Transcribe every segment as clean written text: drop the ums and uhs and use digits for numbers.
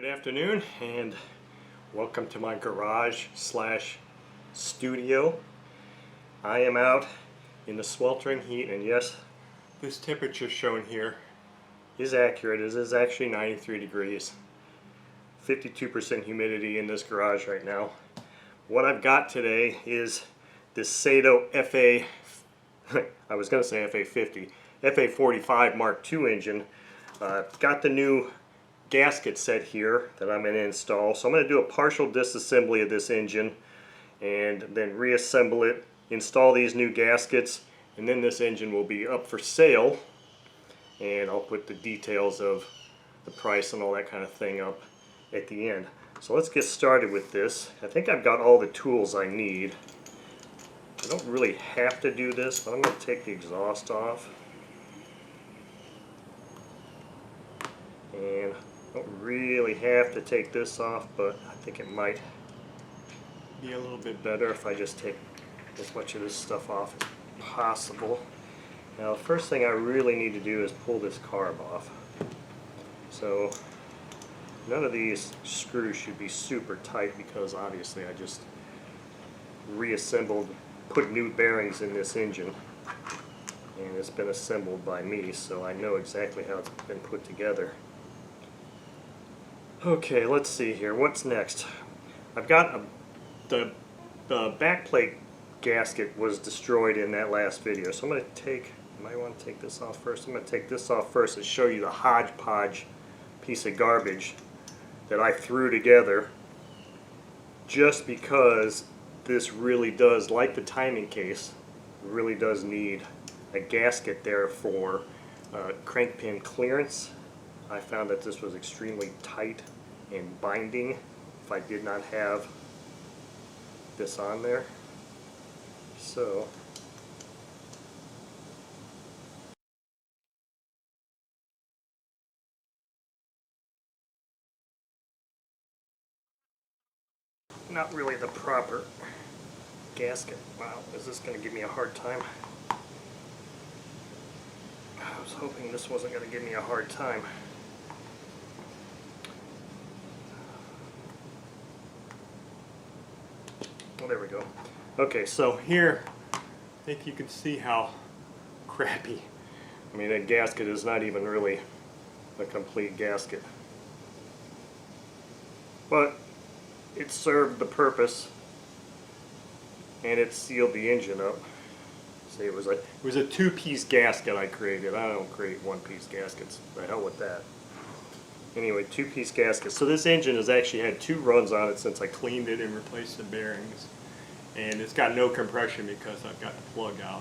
Good afternoon and welcome to my garage slash studio. I am out in the sweltering heat, and yes, this temperature shown here is accurate. It is actually 93 degrees. 52% humidity in this garage right now. What I've got today is this Saito I was going to say FA-50, FA-45 Mark II engine. Got the new gasket set here that I'm going to install. So I'm going to do a partial disassembly of this engine and then reassemble it, install these new gaskets, and then this engine will be up for sale, and I'll put the details of the price and all that kind of thing up at the end. So let's get started with this. I think I've got all the tools I need. I don't really have to do this, but I'm going to take the exhaust off. And I don't really have to take this off, but I think it might be a little bit better if I just take as much of this stuff off as possible. Now the first thing I really need to do is pull this carb off. So none of these screws should be super tight because obviously I just reassembled, put new bearings in this engine, and it's been assembled by me, so I know exactly how it's been put together. Okay, let's see here. What's next? I've got the backplate gasket was destroyed in that last video, so I'm going to take, you might want to take this off first. I'm going to take this off first and show you the hodgepodge piece of garbage that I threw together, just because this really does, like the timing case, really does need a gasket there for crank pin clearance. I found that this was extremely tight and binding if I did not have this on there. So not really the proper gasket. Wow, is this going to give me a hard time? I was hoping this wasn't going to give me a hard time. Oh, there we go. Okay, so here, I think you can see how crappy. I mean, that gasket is not even really a complete gasket. But it served the purpose, and it sealed the engine up. See, it was a two-piece gasket I created. I don't create one-piece gaskets. The hell with that. Anyway, two-piece gasket. So this engine has actually had 2 runs on it since I cleaned it and replaced the bearings. And it's got no compression because I've got the plug out.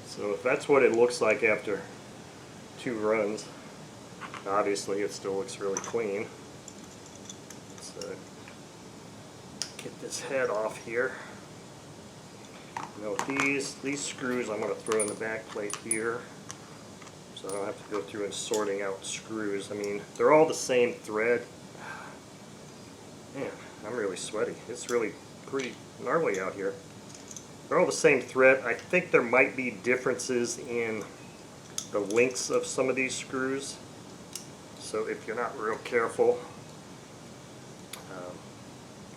So if that's what it looks like after 2 runs, obviously it still looks really clean. Let's get this head off here. Now these screws I'm going to throw in the back plate here, so I don't have to go through and sorting out screws. I mean, they're all the same thread. Man, I'm really sweaty. It's really pretty gnarly out here. They're all the same thread. I think there might be differences in the lengths of some of these screws, so if you're not real careful,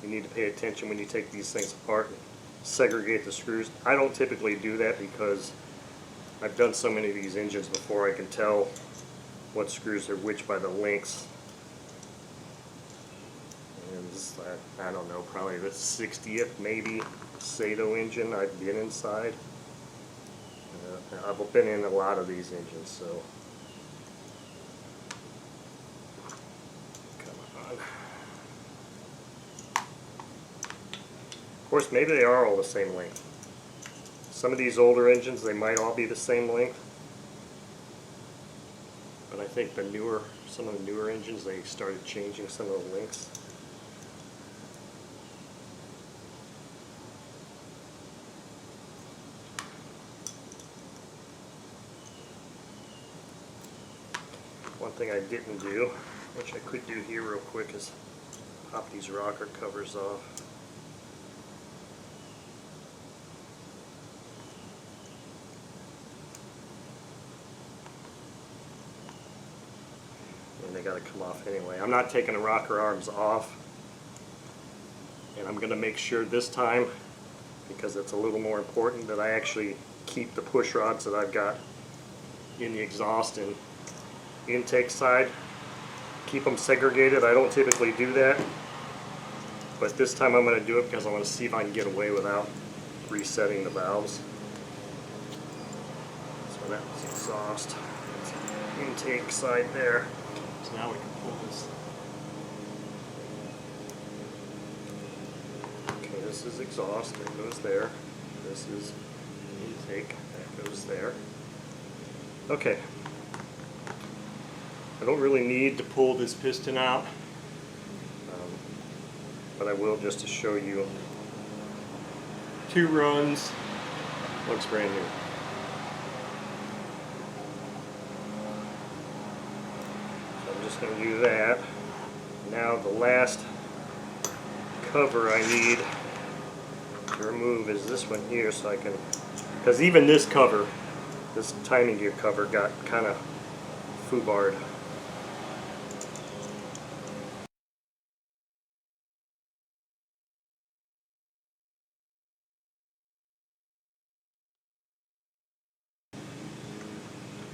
you need to pay attention when you take these things apart and segregate the screws. I don't typically do that because I've done so many of these engines before. I can tell what screws are which by the lengths. And this is, I don't know, probably the 60th maybe Saito engine I've been inside. I've been in a lot of these engines, so come on. Of course, maybe they are all the same length. Some of these older engines, they might all be the same length. But I think some of the newer engines, they started changing some of the lengths. One thing I didn't do, which I could do here real quick, is pop these rocker covers off. got to come off anyway. I'm not taking the rocker arms off, and I'm going to make sure this time, because it's a little more important, that I actually keep the push rods that I've got in the exhaust and intake side. Keep them segregated. I don't typically do that, but this time I'm going to do it because I want to see if I can get away without resetting the valves. So that's exhaust. That's intake side there. So now we can pull this. Okay, this is exhaust. That goes there. This is intake. That goes there. Okay. I don't really need to pull this piston out, but I will just to show you 2 runs. Looks brand new. So I'm just going to do that. Now the last cover I need to remove is this one here, so I can, because even this cover, this timing gear cover, got kind of foobarred.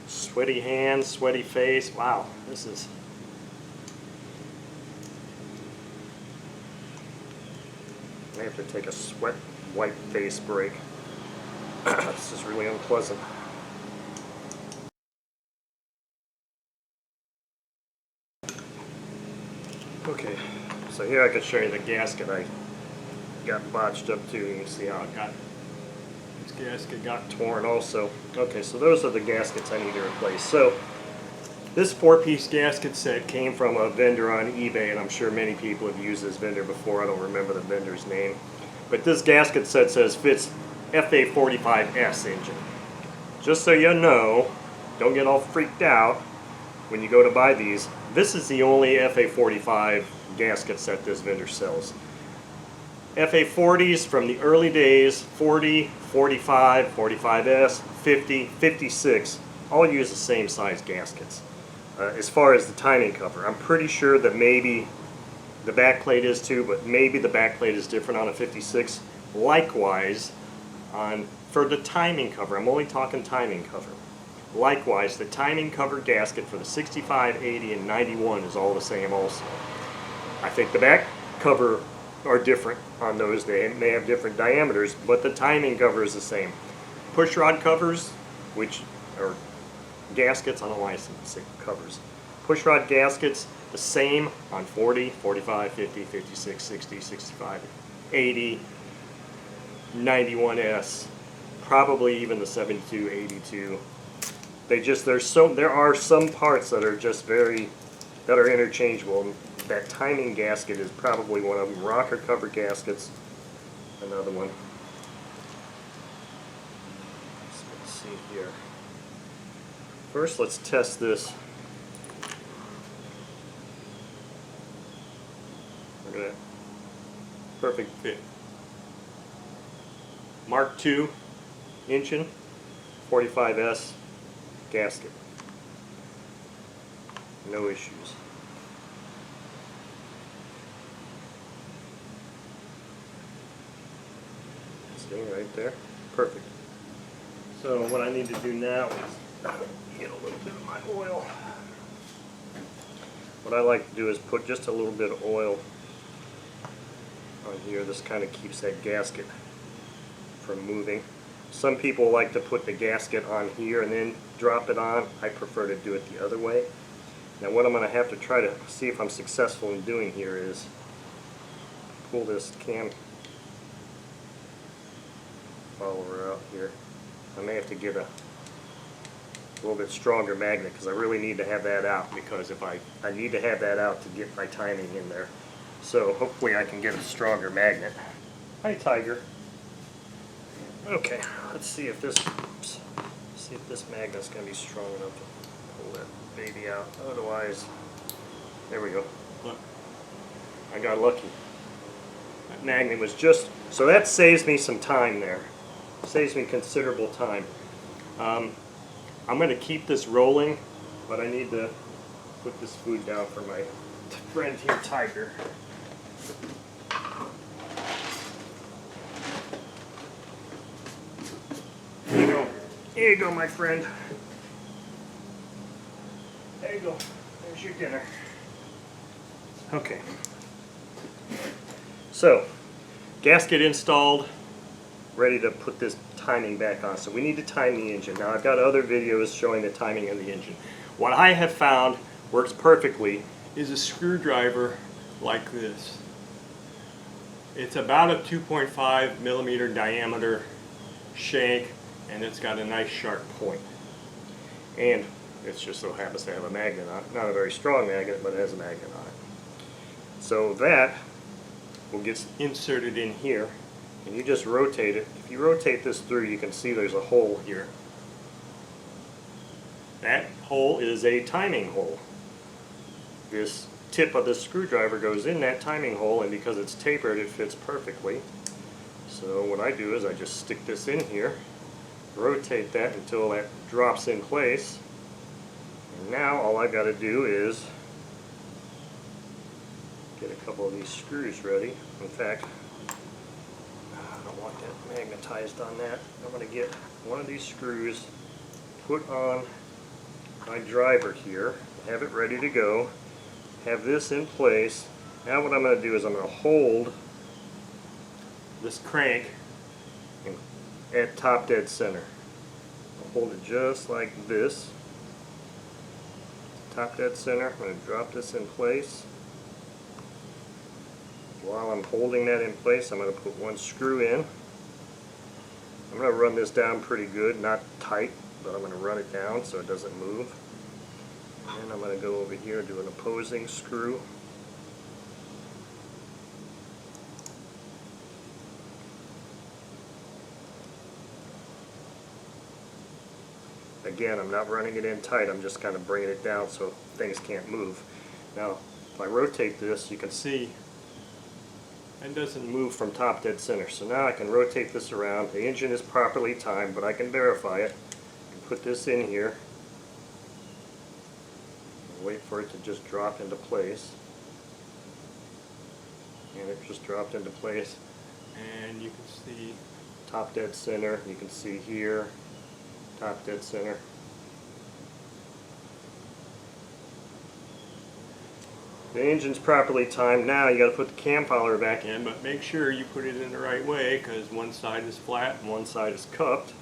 Sweaty hands, sweaty face. Wow, this is. I have to take a sweat wipe face break. This is really unpleasant. Okay, so here I can show you the gasket I got botched up to. You can see how it got. This gasket got torn also. Okay, so those are the gaskets I need to replace. So this 4-piece gasket set came from a vendor on eBay, and I'm sure many people have used this vendor before. I don't remember the vendor's name. But this gasket set says fits FA-45S engine. Just so you know, don't get all freaked out when you go to buy these. This is the only FA-45 gasket set this vendor sells. FA-40s from the early days, 40, 45, 45S, 50, 56, all use the same size gaskets. As far as the timing cover, I'm pretty sure that maybe the back plate is too, but maybe the back plate is different on a 56. Likewise, for the timing cover, I'm only talking timing cover. Likewise, the timing cover gasket for the 65, 80, and 91 is all the same also. I think the back cover are different on those. They may have different diameters, but the timing cover is the same. Push rod covers, which are gaskets, I don't know why I say covers. Push rod gaskets, the same on 40, 45, 50, 56, 60, 65, 80, 91S, probably even the 72, 82. There are some parts that are just that are interchangeable. That timing gasket is probably one of them. Rocker cover gaskets, another one. So let's see here. First, let's test this. Look at that. Perfect fit. Mark II engine, 45S gasket. No issues. Right there. Perfect. So what I need to do now is get a little bit of my oil. What I like to do is put just a little bit of oil on here. This kind of keeps that gasket from moving. Some people like to put the gasket on here and then drop it on. I prefer to do it the other way. Now what I'm going to have to try to see if I'm successful in doing here is pull this cam follower out here. I may have to get a little bit stronger magnet because I really need to have that out, because if I need to have that out to get my timing in there. So hopefully I can get a stronger magnet. Hi Tiger. Okay, let's see if this magnet's going to be strong enough to pull that baby out. Otherwise, there we go. Look, I got lucky. That magnet was just, so that saves me some time there. Saves me considerable time. I'm going to keep this rolling, but I need to put this food down for my friend here, Tiger. Here you go. Here you go, my friend. There you go. There's your dinner. Okay. So, gasket installed, ready to put this timing back on. So we need to time the engine. Now I've got other videos showing the timing of the engine. What I have found works perfectly is a screwdriver like this. It's about a 2.5 millimeter diameter shank, and it's got a nice sharp point. And it just so happens to have a magnet on it. Not a very strong magnet, but it has a magnet on it. So that will get inserted in here, and you just rotate it. If you rotate this through, you can see there's a hole here. That hole is a timing hole. This tip of the screwdriver goes in that timing hole, and because it's tapered, it fits perfectly. So what I do is I just stick this in here, rotate that until that drops in place, and now all I got to do is get a couple of these screws ready. In fact, I don't want that magnetized on that. I'm going to get one of these screws, put on my driver here, have it ready to go, have this in place. Now what I'm going to do is I'm going to hold this crank at top dead center. I'll hold it just like this. Top dead center. I'm going to drop this in place. While I'm holding that in place, I'm going to put one screw in. I'm going to run this down pretty good, not tight, but I'm going to run it down so it doesn't move. And I'm going to go over here and do an opposing screw. Again, I'm not running it in tight, I'm just kind of bringing it down so things can't move. Now, if I rotate this, you can see it doesn't move from top dead center. So now I can rotate this around. The engine is properly timed, but I can verify it. I can put this in here. Wait for it to just drop into place. And it just dropped into place. And you can see top dead center. You can see here, top dead center. The engine's properly timed. Now you got to put the cam follower back in, but make sure you put it in the right way because one side is flat and one side is cupped.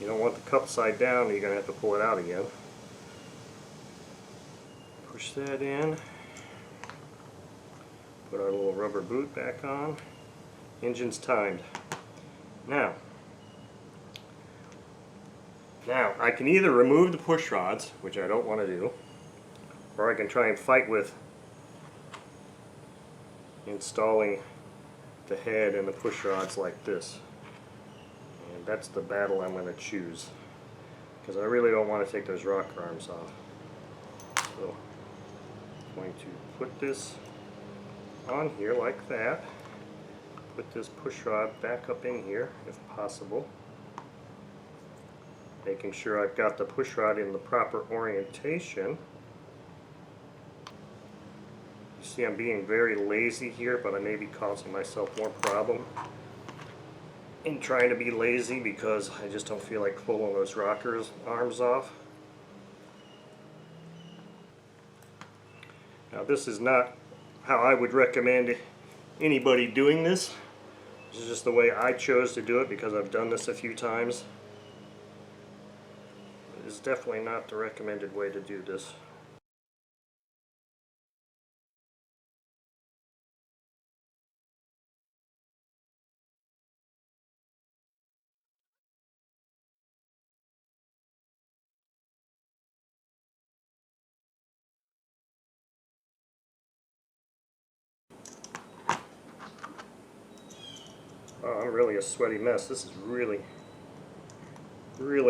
You don't want the cupped side down, you're going to have to pull it out again. Push that in. Put our little rubber boot back on. Engine's timed. Now I can either remove the push rods, which I don't want to do, or I can try and fight with installing the head and the push rods like this. And that's the battle I'm going to choose, because I really don't want to take those rocker arms off. So I'm going to put this on here like that, put this push rod back up in here if possible, making sure I've got the push rod in the proper orientation. You see, I'm being very lazy here, but I may be causing myself more problem in trying to be lazy because I just don't feel like pulling those rockers arms off. Now this is not how I would recommend anybody doing this. This is just the way I chose to do it because I've done this a few times. It's definitely not the recommended way to do this. Oh, I'm really a sweaty mess. This is really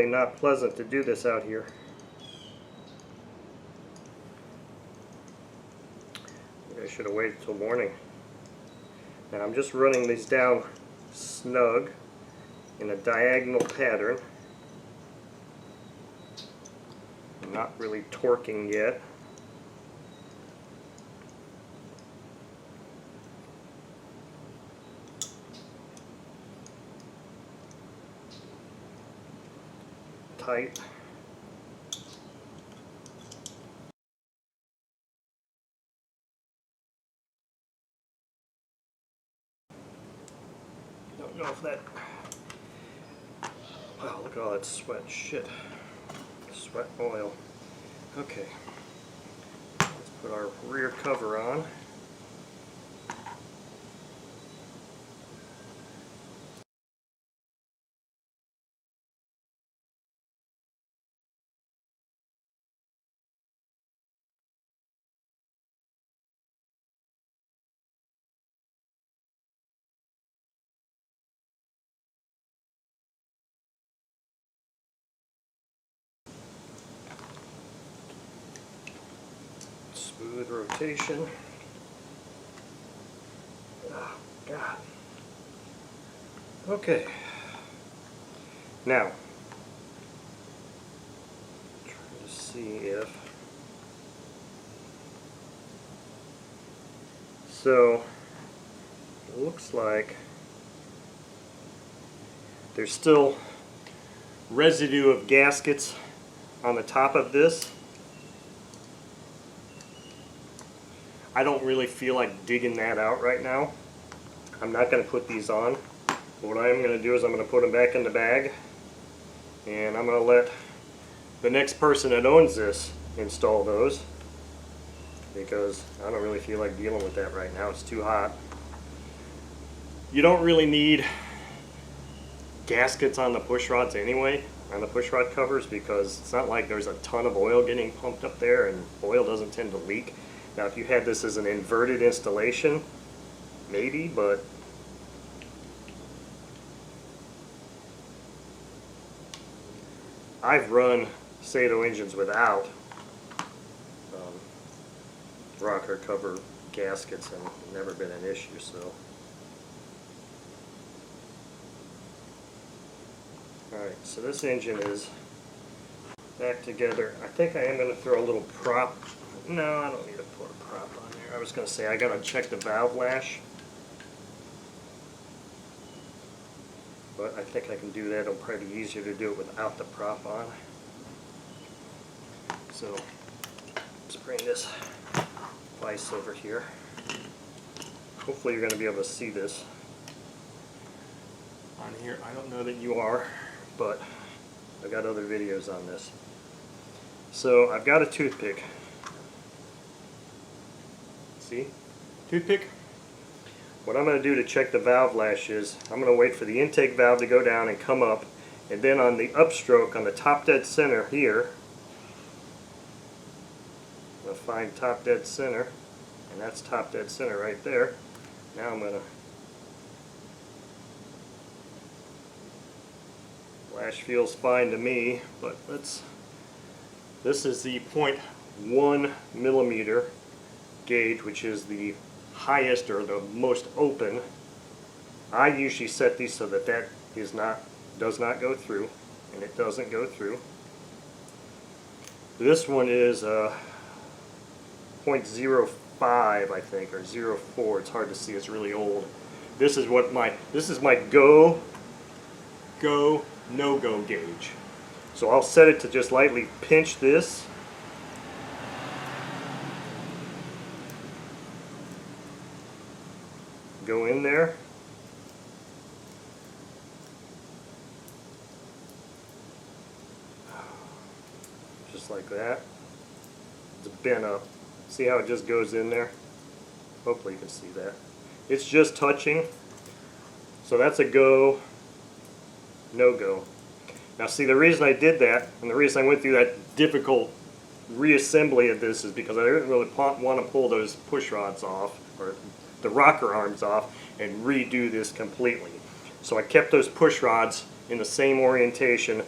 not pleasant to do this out here. Maybe I should have waited till morning. Now I'm just running these down snug in a diagonal pattern. I'm not really torquing yet. tight. Don't know if that... Wow, look at all that sweat. Shit. Sweat oil. Okay. Let's put our rear cover on. Smooth rotation. Oh, God. Okay. Now, try to see if... So, it looks like there's still residue of gaskets on the top of this. I don't really feel like digging that out right now. I'm not going to put these on. What I am going to do is I'm going to put them back in the bag, and I'm going to let the next person that owns this install those, because I don't really feel like dealing with that right now. It's too hot. You don't really need gaskets on the push rods anyway, on the push rod covers, because it's not like there's a ton of oil getting pumped up there, and oil doesn't tend to leak. Now if you had this as an inverted installation, maybe, but I've run Saito engines without rocker cover gaskets, and never been an issue. So, alright, so this engine is back together. I think I am going to throw a little prop. No, I don't need to put a prop on there. I was going to say I got to check the valve lash, but I think I can do that. It'll probably be easier to do it without the prop on. So, let's bring this vise over here. Hopefully you're going to be able to see this on here. I don't know that you are, but I've got other videos on this. So I've got a toothpick. See? Toothpick? What I'm going to do to check the valve lash is I'm going to wait for the intake valve to go down and come up, and then on the upstroke on the top dead center here, I'm going to find top dead center, and that's top dead center right there. Now I'm going to lash feels fine to me, but this is the 0.1 millimeter gauge, which is the highest or the most open. I usually set these so that does not go through, and it doesn't go through. This one is 0.05, I think, or 0.04. It's hard to see. It's really old. This is my go no-go gauge. So I'll set it to just lightly pinch this. Go in there. Just like that. It's bent up. See how it just goes in there? Hopefully you can see that. It's just touching. So that's a go, no go. Now see, the reason I did that, and the reason I went through that difficult reassembly of this, is because I didn't really want to pull those push rods off, or the rocker arms off, and redo this completely. So I kept those push rods in the same orientation,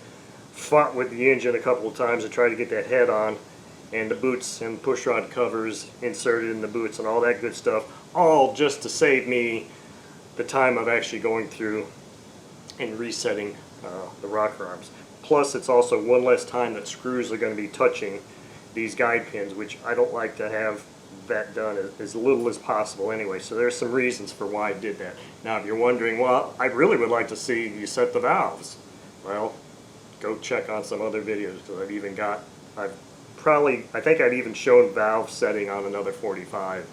fought with the engine a couple of times to try to get that head on, and the boots and push rod covers inserted in the boots and all that good stuff, all just to save me the time of actually going through and resetting the rocker arms. Plus it's also one less time that screws are going to be touching these guide pins, which I don't like to have that done as little as possible anyway. So there's some reasons for why I did that. Now if you're wondering, well, I really would like to see you set the valves. Well, go check on some other videos, because I think I've even shown valve setting on another 45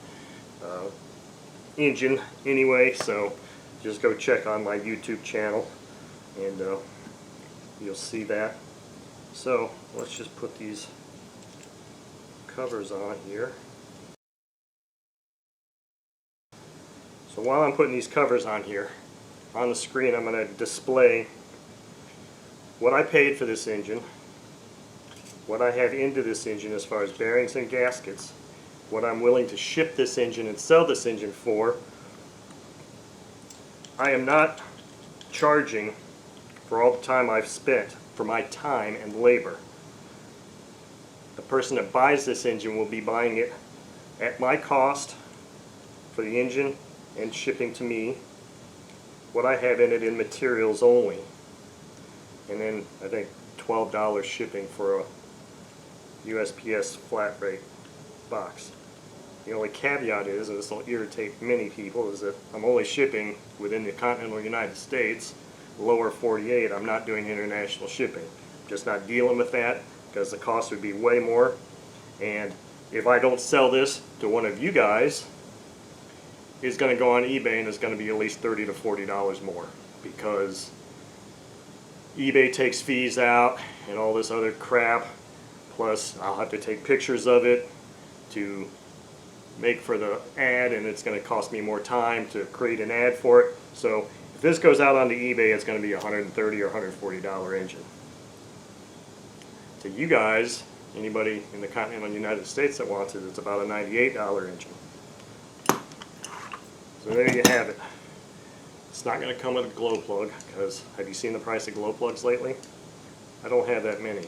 engine anyway, so just go check on my YouTube channel and you'll see that. So let's just put these covers on here. So while I'm putting these covers on here, on the screen I'm going to display what I paid for this engine, what I have into this engine as far as bearings and gaskets, what I'm willing to ship this engine and sell this engine for. I am not charging for all the time I've spent for my time and labor. The person that buys this engine will be buying it at my cost for the engine and shipping to me, what I have in it in materials only, and then I think $12 shipping for a USPS flat rate box. The only caveat is, and this will irritate many people, is that I'm only shipping within the continental United States, lower 48. I'm not doing international shipping. I'm just not dealing with that because the cost would be way more. And if I don't sell this to one of you guys, it's going to go on eBay and it's going to be at least $30 to $40 more, because eBay takes fees out and all this other crap. Plus I'll have to take pictures of it to make for the ad, and it's going to cost me more time to create an ad for it. So if this goes out onto eBay, it's going to be a $130 or $140 engine. To you guys, anybody in the continental United States that wants it, it's about a $98 engine. So there you have it. It's not going to come with a glow plug, because have you seen the price of glow plugs lately? I don't have that many,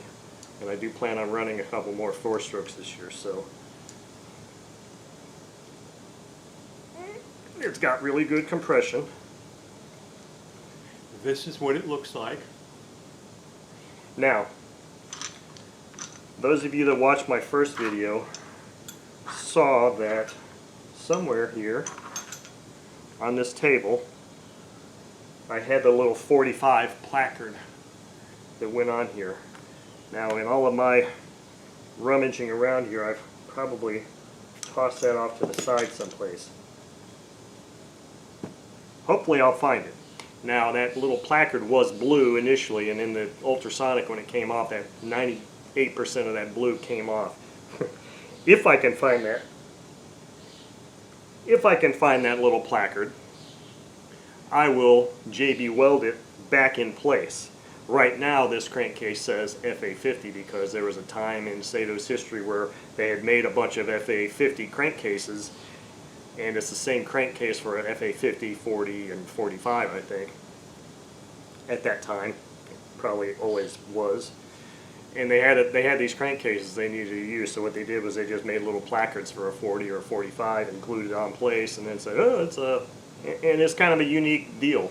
and I do plan on running a couple more 4-strokes this year, so it's got really good compression. This is what it looks like. Now, those of you that watched my first video saw that somewhere here on this table I had the little 45 placard that went on here. Now, in all of my rummaging around here, I've probably tossed that off to the side someplace. Hopefully I'll find it. Now, that little placard was blue initially, and in the ultrasonic when it came off, that 98% of that blue came off. If I can find that, little placard, I will JB weld it back in place. Right now this crankcase says FA-50 because there was a time in Saito's history where they had made a bunch of FA-50 crankcases, and it's the same crankcase for an FA-50, 40, and 45, I think. At that time, probably always was. And they had these crankcases they needed to use, so what they did was they just made little placards for a 40 or a 45 and glued it on place, and then said, oh, it's kind of a unique deal.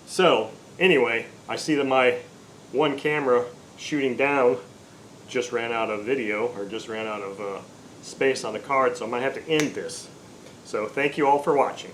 So, anyway, I see that my one camera shooting down just ran out of video, or just ran out of space on the card, so I'm going to have to end this. So, thank you all for watching.